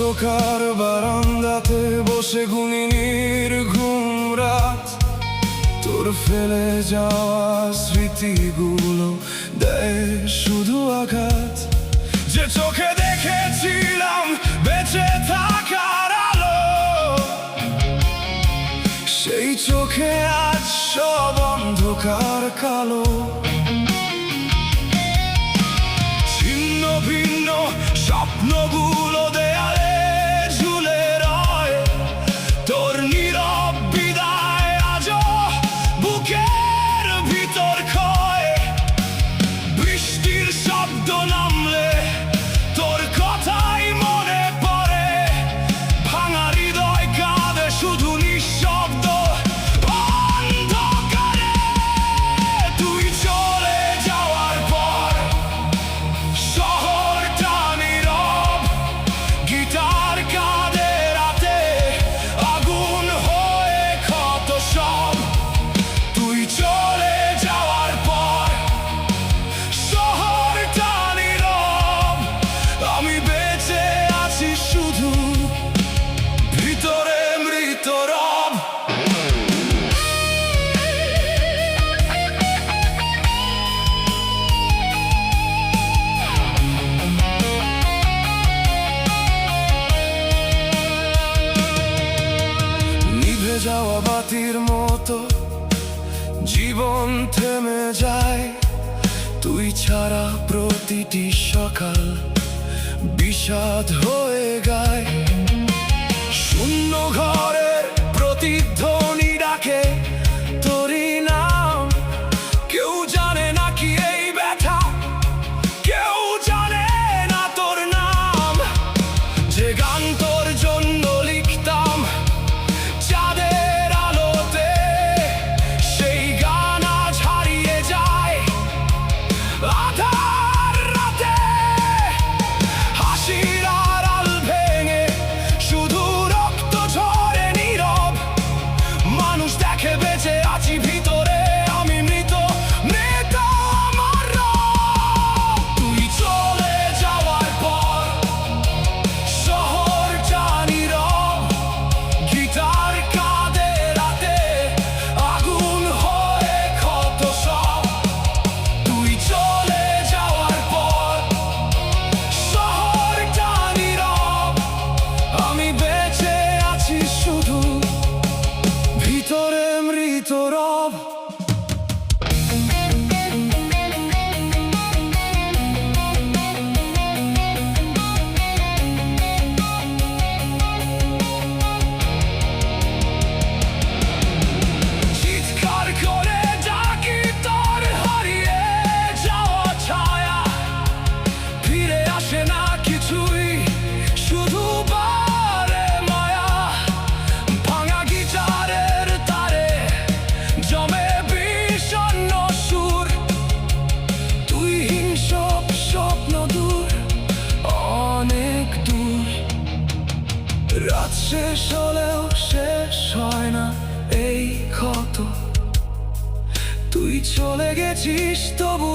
অন্ধকার বারান্দাতে বসে গুনি নির্ঘুম রাত, তোর ফেলে যাওয়া স্মৃতিগুলো দেয় শুধু আঘাত। যে চোখে দেখেছিলাম বেঁচে থাকার আলো, সেই চোখে আজ সব অন্ধকার কালো। ছিন্ন ভিন্ন স্বপ্নগুলো দেয়ালে ঝুলে রয়, তোর নীরব বিদায় আজও বুকের ভিতর ক্ষয়। বৃষ্টির শব্দ নামলে তোর কথাই মনে পড়ে, ভাঙা হৃদয় কাঁদে শুধু নিঃশব্দ অন্ধকারে। তুই চলে যাওয়ার পর শহরটা নীরব, গিটার কাঁদে রাতে আগুন হয়ে ক্ষত সব। তুই চলে যাওয়ার পর শহরটা নীরব, আমি বেঁচে আছি শুধু ভিতরে মৃত রব। নিভে যাওয়া বাতির মতো জীবন থেমে যায়, তুই ছাড়া প্রতিটি সকাল বিষাদ হয়ে গায়। শূন্য ঘরের প্রতিধ্বনি ডাকে তোরই নাম, কেউ জানে না কি এই ব্যথা, কেউ জানে না তোর নাম। যে গান তোর জন্য লিখতাম চাঁদের আলোতে, সেই গান আজ হারিয়ে যায় আধার রাতে। হাসির আড়াল ভেঙে শুধু রক্ত ঝরে নীরব, মানুষ দেখে বেঁচে আছি ভিতরে আমি মৃত, মৃত আমার রব। তুই চলে যাওয়ার পর শহরটা নীরব, গিটার কাঁদে রাতে আগুন হয়ে ক্ষত সব। তুই চলে যাওয়ার পর শহরটা নীরব, আমি বেঁচে আছি শুধু ভিতরে মৃত রব। চিৎকার করে ডাকি তোর হারিয়ে যাওয়া ছায়া, ফিরে আসে না কিছুই শুধু বারে মায়া। ভাঙা গিটারের তারে জমে বিষণ্ণ সুর, তুই হিংস্র স্বপ্ন দূর অনেক দূর। রাত শেষ হলেও শেষ হয় না এই ক্ষত, তুই চলে গেছিস তবু